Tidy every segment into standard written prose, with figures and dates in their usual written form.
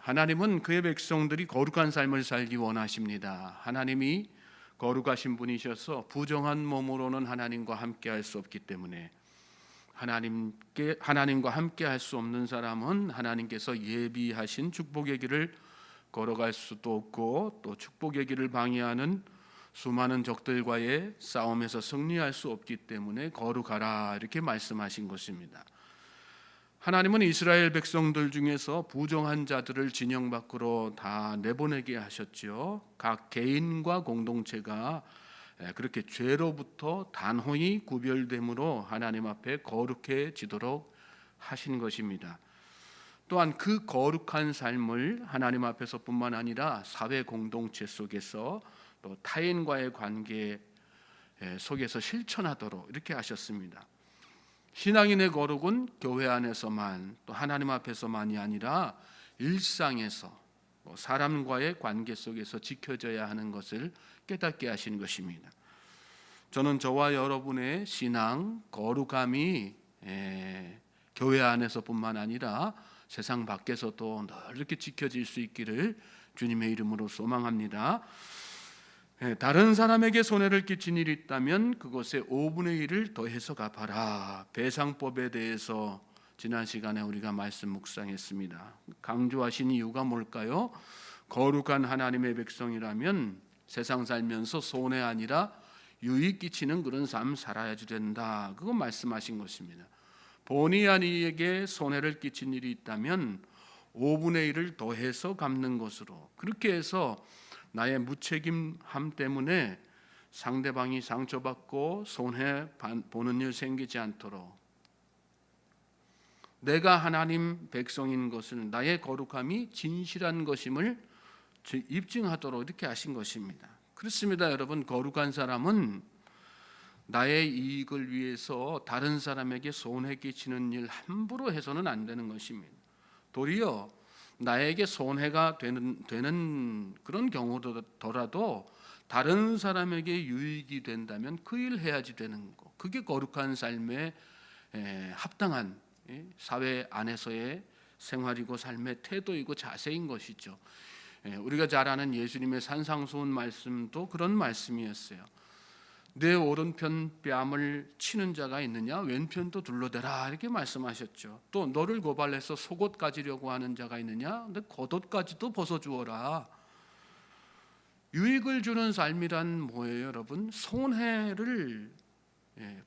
하나님은 그의 백성들이 거룩한 삶을 살기 원하십니다. 하나님이 거룩하신 분이셔서 부정한 몸으로는 하나님과 함께할 수 없기 때문에 하나님과 함께할 수 없는 사람은 하나님께서 예비하신 축복의 길을 걸어갈 수도 없고, 또 축복의 길을 방해하는 수많은 적들과의 싸움에서 승리할 수 없기 때문에 거룩하라 이렇게 말씀하신 것입니다. 하나님은 이스라엘 백성들 중에서 부정한 자들을 진영 밖으로 다 내보내게 하셨죠. 각 개인과 공동체가 그렇게 죄로부터 단호히 구별됨으로 하나님 앞에 거룩해지도록 하신 것입니다. 또한 그 거룩한 삶을 하나님 앞에서뿐만 아니라 사회 공동체 속에서 또 타인과의 관계 속에서 실천하도록 이렇게 하셨습니다. 신앙인의 거룩은 교회 안에서만, 또 하나님 앞에서만이 아니라 일상에서 사람과의 관계 속에서 지켜져야 하는 것을 깨닫게 하신 것입니다. 저는 저와 여러분의 신앙 거룩함이 교회 안에서뿐만 아니라 세상 밖에서도 늘 이렇게 지켜질 수 있기를 주님의 이름으로 소망합니다. 다른 사람에게 손해를 끼친 일이 있다면 그것에 5분의 1을 더해서 갚아라. 배상법에 대해서 지난 시간에 우리가 말씀 묵상했습니다. 강조하신 이유가 뭘까요? 거룩한 하나님의 백성이라면 세상 살면서 손해 아니라 유익 끼치는 그런 삶 살아야지 된다. 그거 말씀하신 것입니다. 본의 아니에게 손해를 끼친 일이 있다면 5분의 1을 더해서 갚는 것으로, 그렇게 해서 나의 무책임함 때문에 상대방이 상처받고 손해 보는 일 생기지 않도록 내가 하나님 백성인 것을, 나의 거룩함이 진실한 것임을 입증하도록 이렇게 하신 것입니다. 그렇습니다. 여러분, 거룩한 사람은 나의 이익을 위해서 다른 사람에게 손해 끼치는 일 함부로 해서는 안 되는 것입니다. 도리어 나에게 손해가 되는 그런 경우더라도 다른 사람에게 유익이 된다면 그 일 해야지 되는 거. 그게 거룩한 삶에 합당한 사회 안에서의 생활이고 삶의 태도이고 자세인 것이죠. 우리가 잘 아는 예수님의 산상수훈 말씀도 그런 말씀이었어요. 내 오른편 뺨을 치는 자가 있느냐, 왼편도 둘러대라 이렇게 말씀하셨죠. 또 너를 고발해서 속옷 가지려고 하는 자가 있느냐, 내 겉옷까지도 벗어주어라. 유익을 주는 삶이란 뭐예요, 여러분? 손해를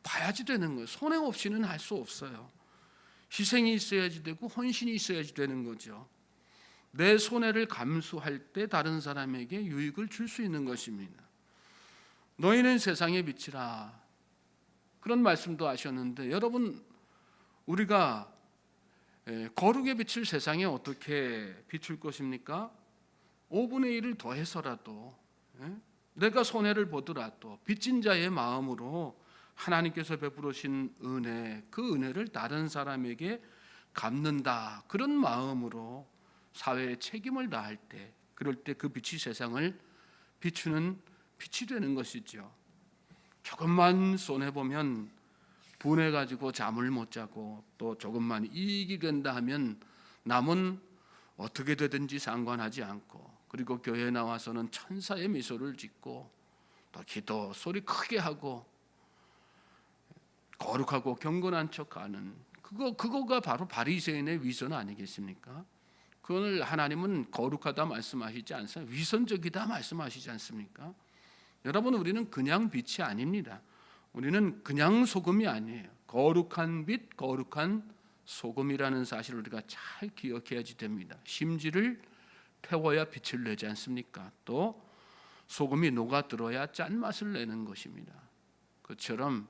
봐야지 되는 거예요. 손해 없이는 할 수 없어요. 희생이 있어야지 되고 헌신이 있어야지 되는 거죠. 내 손해를 감수할 때 다른 사람에게 유익을 줄 수 있는 것입니다. 너희는 세상의 빛이라, 그런 말씀도 하셨는데, 여러분, 우리가 거룩의 빛을 세상에 어떻게 비출 것입니까? 5분의 1을 더해서라도, 내가 손해를 보더라도 빚진 자의 마음으로 하나님께서 베푸신 은혜, 그 은혜를 다른 사람에게 갚는다, 그런 마음으로 사회에 책임을 다할 때, 그럴 때 그 빛이 세상을 비추는 빛이 되는 것이죠. 조금만 손해보면 분해가지고 잠을 못 자고, 또 조금만 이익이 된다 하면 남은 어떻게 되든지 상관하지 않고, 그리고 교회에 나와서는 천사의 미소를 짓고 또 기도 소리 크게 하고 거룩하고 경건한 척하는 그거가 바로 바리새인의 위선 아니겠습니까? 그걸 하나님은 거룩하다 말씀하시지 않습니까? 위선적이다 말씀하시지 않습니까? 여러분, 우리는 그냥 빛이 아닙니다. 우리는 그냥 소금이 아니에요. 거룩한 빛, 거룩한 소금이라는 사실을 우리가 잘 기억해야지 됩니다. 심지를 태워야 빛을 내지 않습니까? 또 소금이 녹아들어야 짠맛을 내는 것입니다. 그처럼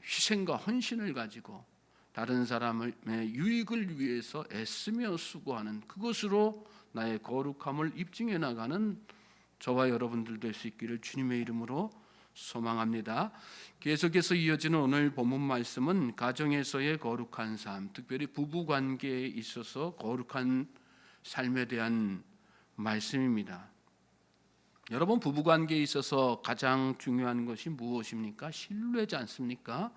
희생과 헌신을 가지고 다른 사람의 유익을 위해서 애쓰며 수고하는 그것으로 나의 거룩함을 입증해 나가는 저와 여러분들 될 수 있기를 주님의 이름으로 소망합니다. 계속해서 이어지는 오늘 본문 말씀은 가정에서의 거룩한 삶, 특별히 부부 관계에 있어서 거룩한 삶에 대한 말씀입니다. 여러분, 부부 관계에 있어서 가장 중요한 것이 무엇입니까? 신뢰지 않습니까?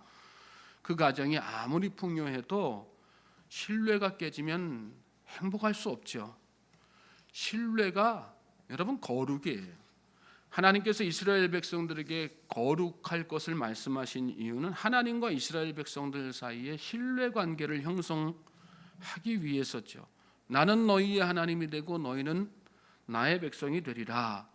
그 가정이 아무리 풍요해도 신뢰가 깨지면 행복할 수 없죠. 신뢰가 여러분 거룩이에요. 하나님께서 이스라엘 백성들에게 거룩할 것을 말씀하신 이유는 하나님과 이스라엘 백성들 사이에 신뢰 관계를 형성하기 위해서죠. 나는 너희의 하나님이 되고 너희는 나의 백성이 되리라.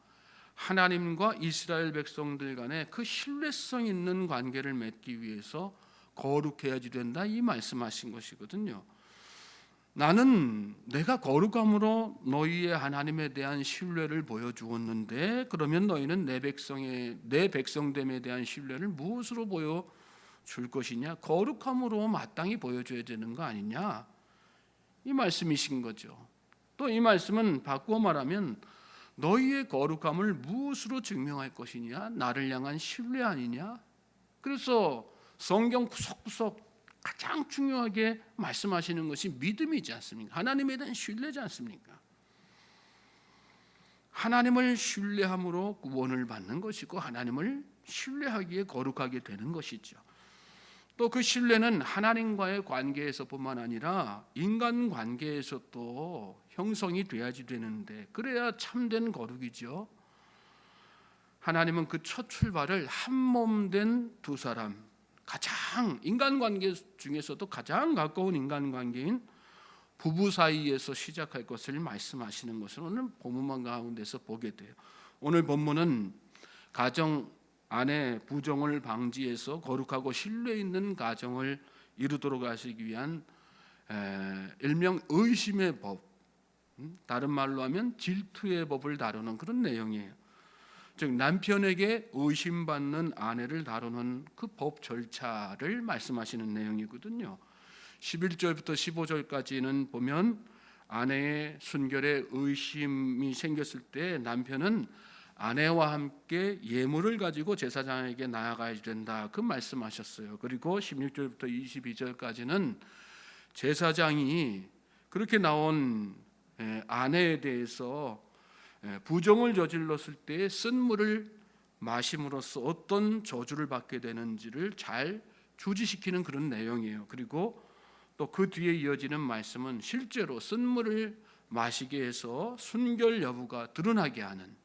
하나님과 이스라엘 백성들 간에 그 신뢰성 있는 관계를 맺기 위해서 거룩해야지 된다, 이 말씀하신 것이거든요. 나는 내가 거룩함으로 너희의 하나님에 대한 신뢰를 보여주었는데 그러면 너희는 내 백성됨에 대한 신뢰를 무엇으로 보여줄 것이냐? 거룩함으로 마땅히 보여줘야 되는 거 아니냐? 이 말씀이신 거죠. 또 이 말씀은 바꾸어 말하면 너희의 거룩함을 무엇으로 증명할 것이냐? 나를 향한 신뢰 아니냐? 그래서 성경 구석구석 가장 중요하게 말씀하시는 것이 믿음이지 않습니까? 하나님에 대한 신뢰지 않습니까? 하나님을 신뢰함으로 구원을 받는 것이고 하나님을 신뢰하기에 거룩하게 되는 것이죠. 또 그 신뢰는 하나님과의 관계에서뿐만 아니라 인간 관계에서도 형성이 돼야지 되는데 그래야 참된 거룩이죠. 하나님은 그 첫 출발을 한 몸 된 두 사람, 가장 인간관계 중에서도 가장 가까운 인간관계인 부부 사이에서 시작할 것을 말씀하시는 것을 오늘 본문 가운데서 보게 돼요. 오늘 본문은 가정 안에 부정을 방지해서 거룩하고 신뢰 있는 가정을 이루도록 하시기 위한 일명 의심의 법, 다른 말로 하면 질투의 법을 다루는 그런 내용이에요. 즉 남편에게 의심받는 아내를 다루는 그 법 절차를 말씀하시는 내용이거든요. 11절부터 15절까지는 보면 아내의 순결에 의심이 생겼을 때 남편은 아내와 함께 예물을 가지고 제사장에게 나아가야 된다, 그 말씀하셨어요. 그리고 16절부터 22절까지는 제사장이 그렇게 나온 아내에 대해서 부정을 저질렀을 때 쓴 물을 마심으로써 어떤 저주를 받게 되는지를 잘 주지시키는 그런 내용이에요. 그리고 또 그 뒤에 이어지는 말씀은 실제로 쓴 물을 마시게 해서 순결 여부가 드러나게 하는,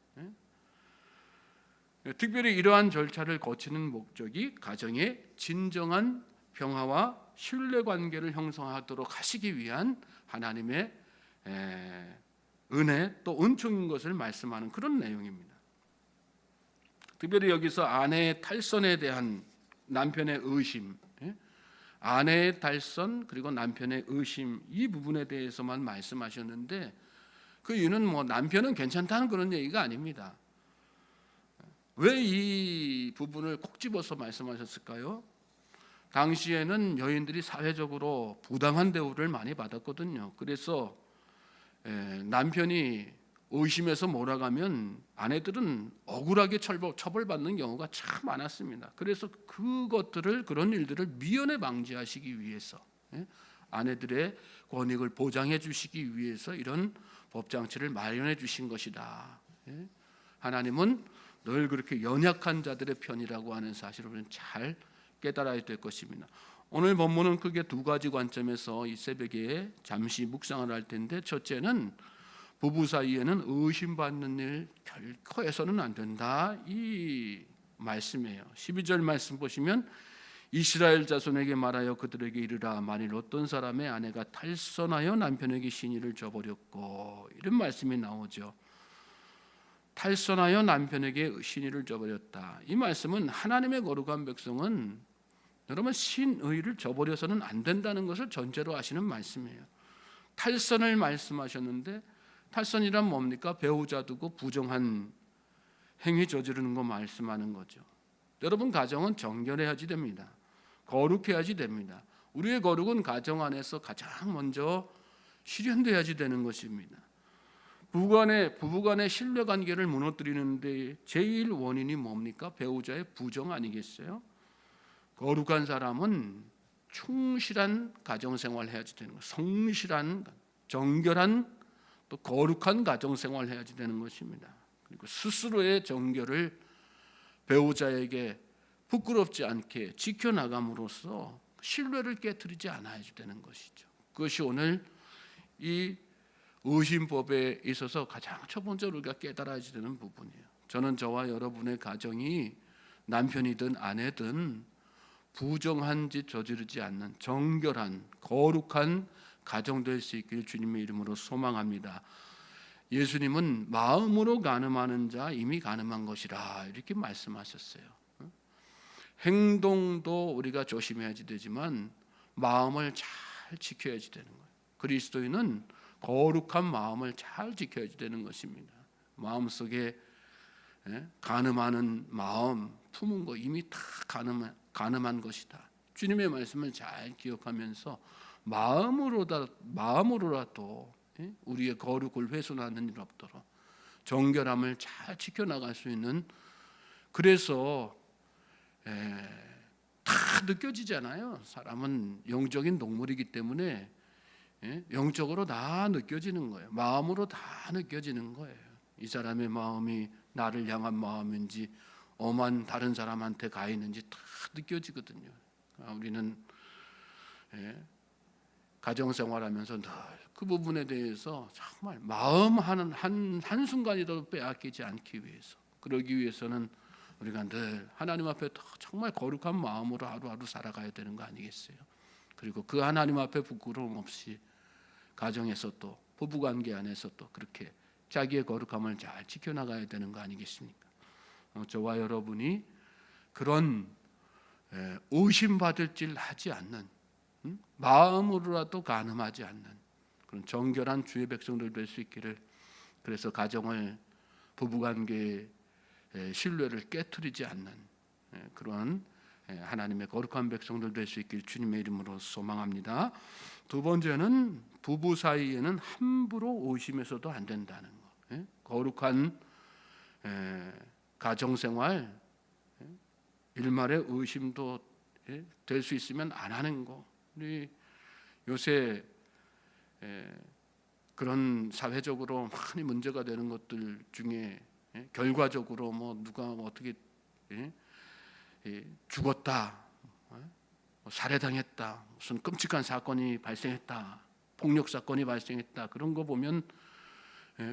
특별히 이러한 절차를 거치는 목적이 가정의 진정한 평화와 신뢰관계를 형성하도록 하시기 위한 하나님의 은혜 또 은총인 것을 말씀하는 그런 내용입니다. 특별히 여기서 아내의 탈선에 대한 남편의 의심, 아내의 탈선 그리고 남편의 의심, 이 부분에 대해서만 말씀하셨는데 그 이유는 남편은 괜찮다는 그런 얘기가 아닙니다. 왜 이 부분을 콕 집어서 말씀하셨을까요? 당시에는 여인들이 사회적으로 부당한 대우를 많이 받았거든요. 그래서 남편이 의심해서 몰아가면 아내들은 억울하게 처벌받는 경우가 참 많았습니다. 그래서 그런 일들을 미연에 방지하시기 위해서, 아내들의 권익을 보장해 주시기 위해서 이런 법장치를 마련해 주신 것이다. 하나님은 늘 그렇게 연약한 자들의 편이라고 하는 사실을 우리는 잘 깨달아야 될 것입니다. 오늘 본문은 크게 두 가지 관점에서 이 새벽에 잠시 묵상을 할 텐데, 첫째는 부부 사이에는 의심받는 일 결코 해서는 안 된다, 이 말씀이에요. 12절 말씀 보시면 이스라엘 자손에게 말하여 그들에게 이르라, 만일 어떤 사람의 아내가 탈선하여 남편에게 신의를 저버렸고, 이런 말씀이 나오죠. 탈선하여 남편에게 신의를 저버렸다. 이 말씀은 하나님의 거룩한 백성은 여러분 신의를 저버려서는 안 된다는 것을 전제로 하시는 말씀이에요. 탈선을 말씀하셨는데 탈선이란 뭡니까? 배우자 두고 부정한 행위 저지르는 거 말씀하는 거죠. 여러분 가정은 정결해야지 됩니다. 거룩해야지 됩니다. 우리의 거룩은 가정 안에서 가장 먼저 실현돼야지 되는 것입니다. 부부간의 신뢰관계를 무너뜨리는데 제일 원인이 뭡니까? 배우자의 부정 아니겠어요? 거룩한 사람은 충실한 가정생활 해야지 되는 거예요. 성실한, 정결한, 또 거룩한 가정생활 해야지 되는 것입니다. 그리고 스스로의 정결을 배우자에게 부끄럽지 않게 지켜나감으로써 신뢰를 깨트리지 않아야 되는 것이죠. 그것이 오늘 이 의심법에 있어서 가장 첫 번째로 우리가 깨달아야 되는 부분이에요. 저는 저와 여러분의 가정이 남편이든 아내든 부정한 짓 저지르지 않는 정결한 거룩한 가정 될 수 있길 주님의 이름으로 소망합니다. 예수님은 마음으로 간음하는 자 이미 간음한 것이라 이렇게 말씀하셨어요. 행동도 우리가 조심해야지 되지만 마음을 잘 지켜야지 되는 거예요. 그리스도인은 거룩한 마음을 잘 지켜야지 되는 것입니다. 마음속에 간음하는 마음 품은 거 이미 다 간음한 것이다. 주님의 말씀을 잘 기억하면서 마음으로라도 우리의 거룩을 훼손하는 일 없도록 정결함을 잘 지켜나갈 수 있는, 그래서 다 느껴지잖아요. 사람은 영적인 동물이기 때문에 영적으로 다 느껴지는 거예요. 마음으로 다 느껴지는 거예요. 이 사람의 마음이 나를 향한 마음인지 엄한 다른 사람한테 가 있는지 다 느껴지거든요. 우리는 가정생활하면서 늘 그 부분에 대해서 정말 마음 한순간이라도 빼앗기지 않기 위해서, 그러기 위해서는 우리가 늘 하나님 앞에 정말 거룩한 마음으로 하루하루 살아가야 되는 거 아니겠어요? 그리고 그 하나님 앞에 부끄러움 없이 가정에서 또 부부관계 안에서 또 그렇게 자기의 거룩함을 잘 지켜나가야 되는 거 아니겠습니까? 저와 여러분이 그런 의심받을 질 하지 않는, 마음으로라도 간음하지 않는 그런 정결한 주의 백성들 될 수 있기를, 그래서 가정을, 부부관계의 신뢰를 깨트리지 않는 그런 하나님의 거룩한 백성들 될 수 있길 주님의 이름으로 소망합니다. 두 번째는 부부 사이에는 함부로 의심해서도 안 된다는 거. 거룩한 가정생활, 일말의 의심도 될 수 있으면 안 하는 거. 우리 요새 그런 사회적으로 많이 문제가 되는 것들 중에 결과적으로 뭐 누가 어떻게 죽었다, 살해당했다, 무슨 끔찍한 사건이 발생했다, 폭력 사건이 발생했다, 그런 거 보면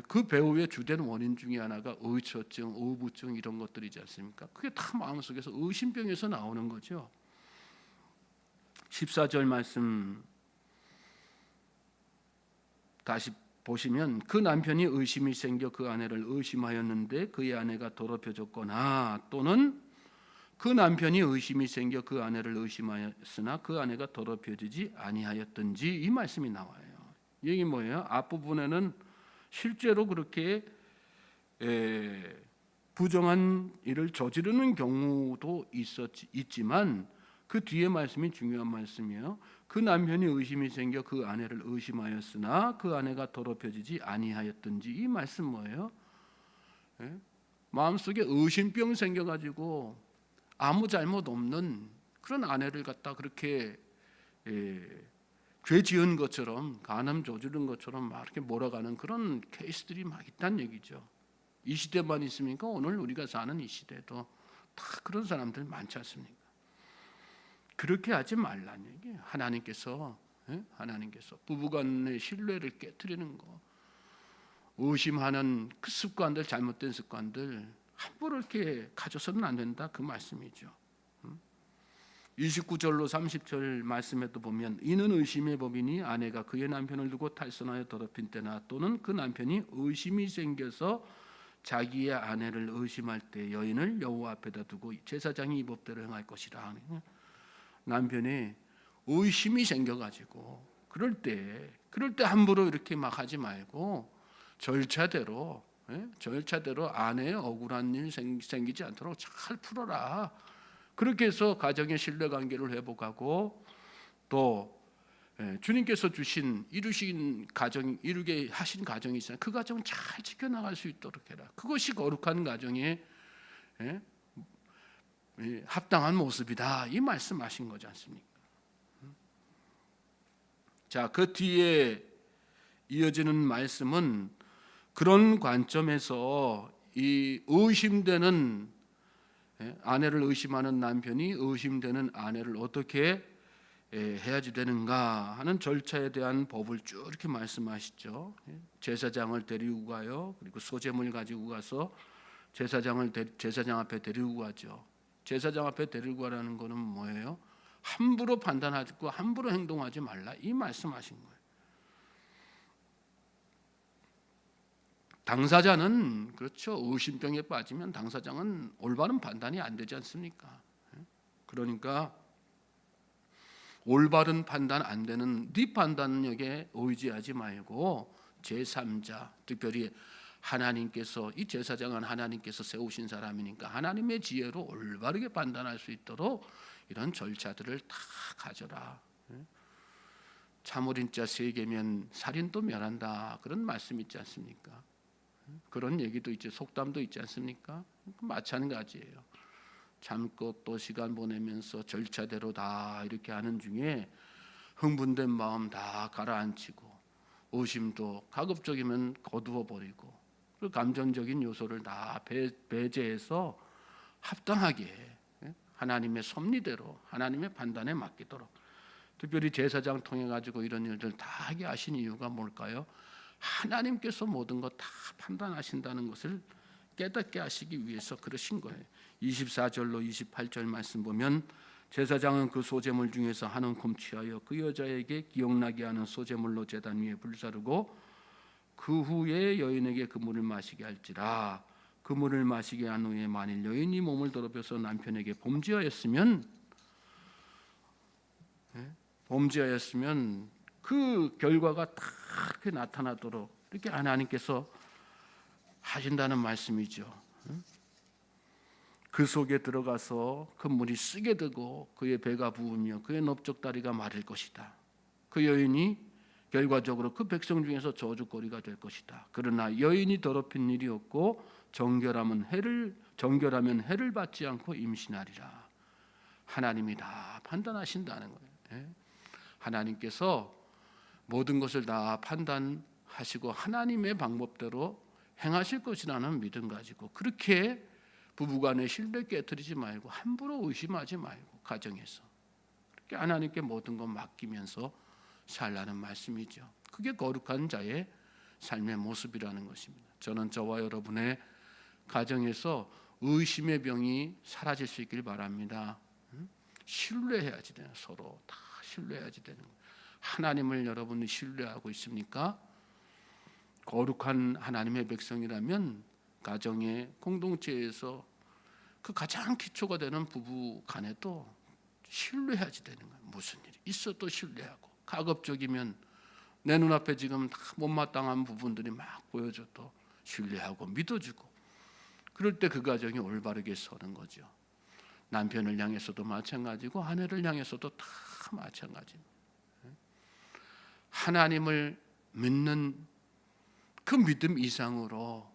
그 배후의 주된 원인 중에 하나가 의처증, 의부증 이런 것들이지 않습니까? 그게 다 마음속에서 의심병에서 나오는 거죠. 14절 말씀 다시 보시면, 그 남편이 의심이 생겨 그 아내를 의심하였는데 그의 아내가 더럽혀졌거나, 또는 그 남편이 의심이 생겨 그 아내를 의심하였으나 그 아내가 더럽혀지지 아니하였든지, 이 말씀이 나와요. 이게 뭐예요? 앞부분에는 실제로 그렇게 부정한 일을 저지르는 경우도 있지만 그 뒤에 말씀이 중요한 말씀이에요. 그 남편이 의심이 생겨 그 아내를 의심하였으나 그 아내가 더럽혀지지 아니하였든지, 이 말씀 뭐예요? 마음속에 의심병 생겨가지고 아무 잘못 없는 그런 아내를 갖다 그렇게 죄 지은 것처럼, 간음 저지른 것처럼 막 이렇게 몰아가는 그런 케이스들이 막 있다는 얘기죠. 이 시대만 있습니까? 오늘 우리가 사는 이 시대도 다 그런 사람들 많지 않습니까? 그렇게 하지 말라는 얘기예요. 하나님께서 부부간의 신뢰를 깨트리는 거, 의심하는 그 습관들, 잘못된 습관들 함부로 이렇게 가져서는 안 된다, 그 말씀이죠. 29절로 30절 말씀에도 보면, 이는 의심의 법이니 아내가 그의 남편을 두고 탈선하여 더럽힌 때나, 또는 그 남편이 의심이 생겨서 자기의 아내를 의심할 때 여인을 여호와 앞에다 두고 제사장이 이 법대로 행할 것이라. 남편이 의심이 생겨가지고 그럴 때 함부로 이렇게 막 하지 말고 절차대로 아내의 억울한 일 생기지 않도록 잘 풀어라. 그렇게 해서 가정의 신뢰관계를 회복하고, 또 주님께서 이루게 하신 가정이 있잖아요. 그 가정 잘 지켜나갈 수 있도록 해라. 그것이 거룩한 가정의 합당한 모습이다, 이 말씀하신 거지 않습니까? 자, 그 뒤에 이어지는 말씀은 그런 관점에서 이 의심되는 아내를 의심하는 남편이 의심되는 아내를 어떻게 해야지 되는가 하는 절차에 대한 법을 쭉 이렇게 말씀하시죠. 제사장을 데리고 가요. 그리고 소제물 가지고 가서 제사장 앞에 데리고 가죠. 제사장 앞에 데리고 가라는 것은 뭐예요? 함부로 판단하고 함부로 행동하지 말라, 이 말씀하신 거예요. 당사자는 그렇죠. 의심병에 빠지면 당사자는 올바른 판단이 안 되지 않습니까? 그러니까 올바른 판단 안 되는 네 판단력에 의지하지 말고 제3자, 특별히 하나님께서, 이 제사장은 하나님께서 세우신 사람이니까 하나님의 지혜로 올바르게 판단할 수 있도록 이런 절차들을 다 가져라. 참어린자 3개면 살인도 멸한다, 그런 말씀 있지 않습니까? 그런 얘기도 있지, 속담도 있지 않습니까? 마찬가지예요. 참고 또 시간 보내면서 절차대로 다 이렇게 하는 중에 흥분된 마음 다 가라앉히고 의심도 가급적이면 거두어 버리고 그 감정적인 요소를 다 배제해서 합당하게 하나님의 섭리대로 하나님의 판단에 맡기도록, 특별히 제사장 통해 가지고 이런 일들 다 하게 하신 이유가 뭘까요? 하나님께서 모든 것 다 판단하신다는 것을 깨닫게 하시기 위해서 그러신 거예요. 24절로 28절 말씀 보면 제사장은 그 소제물 중에서 한 움큼 취하여 그 여자에게 기억나게 하는 소제물로 제단 위에 불사르고 그 후에 여인에게 그 물을 마시게 할지라. 그 물을 마시게 한 후에 만일 여인이 몸을 더럽혀서 남편에게 범죄하였으면 그 결과가 다 이렇게 나타나도록 이렇게 하나님께서 하신다는 말씀이죠. 그 속에 들어가서 그 물이 쓰게 되고 그의 배가 부으며 그의 넓적다리가 마를 것이다. 그 여인이 결과적으로 그 백성 중에서 저주거리가 될 것이다. 그러나 여인이 더럽힌 일이 없고 정결하면 해를 받지 않고 임신하리라. 하나님이 다 판단하신다는 거예요. 하나님께서 모든 것을 다 판단하시고 하나님의 방법대로 행하실 것이라는 믿음 가지고 그렇게 부부간의 신뢰 깨뜨리지 말고 함부로 의심하지 말고 가정에서 그렇게 하나님께 모든 것 맡기면서 살라는 말씀이죠. 그게 거룩한 자의 삶의 모습이라는 것입니다. 저는 저와 여러분의 가정에서 의심의 병이 사라질 수 있길 바랍니다. 신뢰해야지 되는, 서로 다 신뢰해야지 되는 거예요. 하나님을 여러분이 신뢰하고 있습니까? 거룩한 하나님의 백성이라면 가정의 공동체에서 그 가장 기초가 되는 부부 간에도 신뢰해야지 되는 거예요. 무슨 일이 있어도 신뢰하고, 가급적이면 내 눈앞에 지금 다 못마땅한 부분들이 막 보여줘도 신뢰하고 믿어주고, 그럴 때 그 가정이 올바르게 서는 거죠. 남편을 향해서도 마찬가지고 아내를 향해서도 다 마찬가지입니다. 하나님을 믿는 그 믿음 이상으로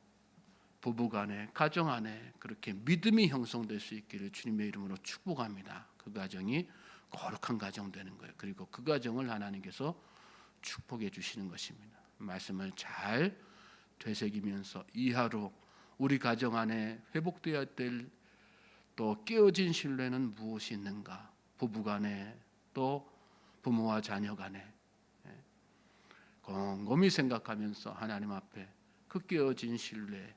부부간에, 가정 안에 그렇게 믿음이 형성될 수 있기를 주님의 이름으로 축복합니다. 그 가정이 거룩한 가정 되는 거예요. 그리고 그 가정을 하나님께서 축복해 주시는 것입니다. 말씀을 잘 되새기면서 이 하루 우리 가정 안에 회복되어야 될 또 깨어진 신뢰는 무엇이 있는가? 부부간에 또 부모와 자녀 간에 곰곰이 생각하면서 하나님 앞에 그 깨어진 신뢰,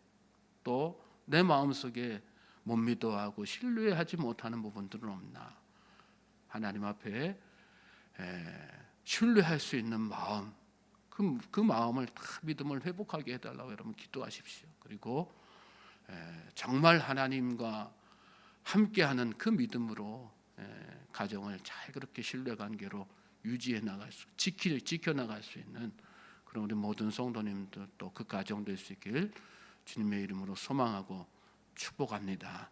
또 내 마음속에 못 믿어하고 신뢰하지 못하는 부분들은 없나? 하나님 앞에 신뢰할 수 있는 마음, 그 마음을 다 믿음을 회복하게 해달라고 여러분 기도하십시오. 그리고 정말 하나님과 함께하는 그 믿음으로 가정을 잘 그렇게 신뢰관계로 유지해 나갈 수, 지켜나갈 수 있는 그런 우리 모든 성도님들 또 그 가정 될 수 있길 주님의 이름으로 소망하고 축복합니다.